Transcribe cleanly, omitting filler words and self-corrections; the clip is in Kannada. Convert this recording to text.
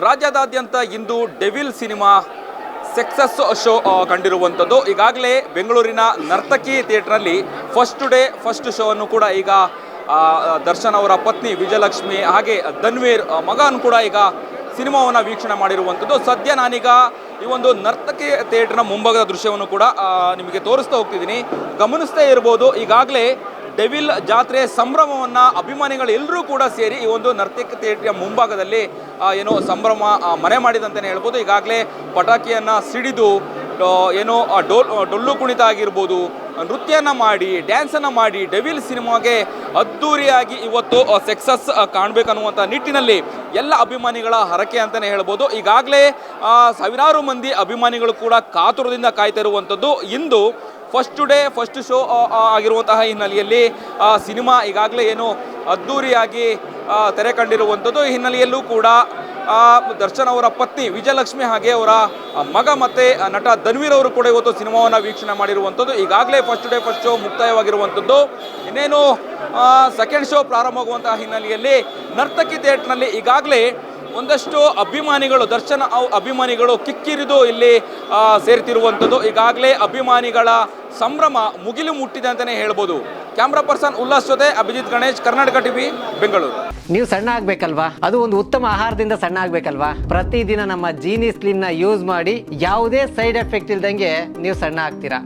ರಾಜ್ಯದಾದ್ಯಂತ ಇಂದು ಡೆವಿಲ್ ಸಿನಿಮಾ ಸಕ್ಸಸ್ ಶೋ ಕಂಡಿರುವಂಥದ್ದು. ಈಗಾಗಲೇ ಬೆಂಗಳೂರಿನ ನರ್ತಕಿ ಥಿಯೇಟ್ರ್ನಲ್ಲಿ ಫಸ್ಟ್ ಡೇ ಫಸ್ಟ್ ಶೋ ಅನ್ನು ಕೂಡ ಈಗ ದರ್ಶನ್ ಅವರ ಪತ್ನಿ ವಿಜಯಲಕ್ಷ್ಮಿ ಹಾಗೆ ಧನ್ವೀರ್ ಮಗನ್ ಕೂಡ ಈಗ ಸಿನಿಮಾವನ್ನು ವೀಕ್ಷಣೆ ಮಾಡಿರುವಂಥದ್ದು. ಸದ್ಯ ನಾನೀಗ ಈ ಒಂದು ನರ್ತಕಿ ಥಿಯೇಟ್ರ್ನ ಮುಂಭಾಗದ ದೃಶ್ಯವನ್ನು ಕೂಡ ನಿಮಗೆ ತೋರಿಸ್ತಾ ಹೋಗ್ತಿದ್ದೀನಿ. ಗಮನಿಸ್ತಾ ಇರ್ಬೋದು, ಈಗಾಗಲೇ ಡೆವಿಲ್ ಜಾತ್ರೆ ಸಂಭ್ರಮವನ್ನು ಅಭಿಮಾನಿಗಳು ಎಲ್ಲರೂ ಕೂಡ ಸೇರಿ ಈ ಒಂದು ನರ್ತಕಿ ಥಿಯೇಟ್ರಿಯ ಮುಂಭಾಗದಲ್ಲಿ ಏನೋ ಸಂಭ್ರಮ ಮನೆ ಮಾಡಿದಂತಲೇ ಹೇಳ್ಬೋದು. ಈಗಾಗಲೇ ಪಟಾಕಿಯನ್ನು ಸಿಡಿದು ಏನೋ ಡೊಳ್ಳು ಕುಣಿತ ಆಗಿರ್ಬೋದು, ನೃತ್ಯನ ಮಾಡಿ ಡ್ಯಾನ್ಸನ್ನು ಮಾಡಿ ಡೆವಿಲ್ ಸಿನಿಮಾಗೆ ಅದ್ಧೂರಿಯಾಗಿ ಇವತ್ತು ಸಕ್ಸಸ್ ಕಾಣಬೇಕನ್ನುವಂಥ ನಿಟ್ಟಿನಲ್ಲಿ ಎಲ್ಲ ಅಭಿಮಾನಿಗಳ ಹರಕೆ ಅಂತಲೇ ಹೇಳ್ಬೋದು. ಈಗಾಗಲೇ ಸಾವಿರಾರು ಮಂದಿ ಅಭಿಮಾನಿಗಳು ಕೂಡ ಕಾತುರದಿಂದ ಕಾಯ್ತಾ ಇರುವಂಥದ್ದು. ಇಂದು ಫಸ್ಟ್ ಡೇ ಫಸ್ಟ್ ಶೋ ಆಗಿರುವಂತಹ ಹಿನ್ನೆಲೆಯಲ್ಲಿ ಸಿನಿಮಾ ಈಗಾಗಲೇ ಏನು ಅದ್ಧೂರಿಯಾಗಿ ತೆರೆ ಕಂಡಿರುವಂಥದ್ದು. ಈ ಹಿನ್ನೆಲೆಯಲ್ಲೂ ಕೂಡ ದರ್ಶನ್ ಅವರ ಪತ್ನಿ ವಿಜಯಲಕ್ಷ್ಮಿ ಹಾಗೆ ಅವರ ಮಗ ಮತ್ತು ನಟ ಧನ್ವೀರ್ ಅವರು ಕೂಡ ಇವತ್ತು ಸಿನಿಮಾವನ್ನು ವೀಕ್ಷಣೆ ಮಾಡಿರುವಂಥದ್ದು. ಈಗಾಗಲೇ ಫಸ್ಟ್ ಡೇ ಫಸ್ಟ್ ಶೋ ಮುಕ್ತಾಯವಾಗಿರುವಂಥದ್ದು. ಇನ್ನೇನು ಸೆಕೆಂಡ್ ಶೋ ಪ್ರಾರಂಭವಾಗುವಂತಹ ಹಿನ್ನೆಲೆಯಲ್ಲಿ ನರ್ತಕಿ ಥಿಯೇಟ್ರ್ನಲ್ಲಿ ಈಗಾಗಲೇ ಒಂದಷ್ಟು ಅಭಿಮಾನಿಗಳು ದರ್ಶನ್ ಅಭಿಮಾನಿಗಳು ಕಿಕ್ಕಿರಿದು ಇಲ್ಲಿ ಸೇರ್ತಿರುವಂಥದ್ದು. ಈಗಾಗಲೇ ಅಭಿಮಾನಿಗಳ ಸಂಭ್ರಮ ಮುಗಿಲು ಮುಟ್ಟಿದೆ ಅಂತಲೇ ಹೇಳ್ಬೋದು. ಕ್ಯಾಮ್ರಾ ಪರ್ಸನ್ ಉಲ್ಲಾಸ್ ಜೊತೆ ಅಭಿಜಿತ್ ಗಣೇಶ್, ಕರ್ನಾಟಕ ಟಿವಿ, ಬೆಂಗಳೂರು. ನೀವು ಸಣ್ಣ ಆಗ್ಬೇಕಲ್ವಾ? ಅದು ಒಂದು ಉತ್ತಮ ಆಹಾರದಿಂದ ಸಣ್ಣ ಆಗ್ಬೇಕಲ್ವಾ? ಪ್ರತಿದಿನ ನಮ್ಮ ಜೀನಿ ಸ್ಲಿಮ್ ನ ಯೂಸ್ ಮಾಡಿ ಯಾವುದೇ ಸೈಡ್ ಎಫೆಕ್ಟ್ ಇಲ್ದಂಗೆ ನೀವು ಸಣ್ಣ ಆಗ್ತೀರಾ.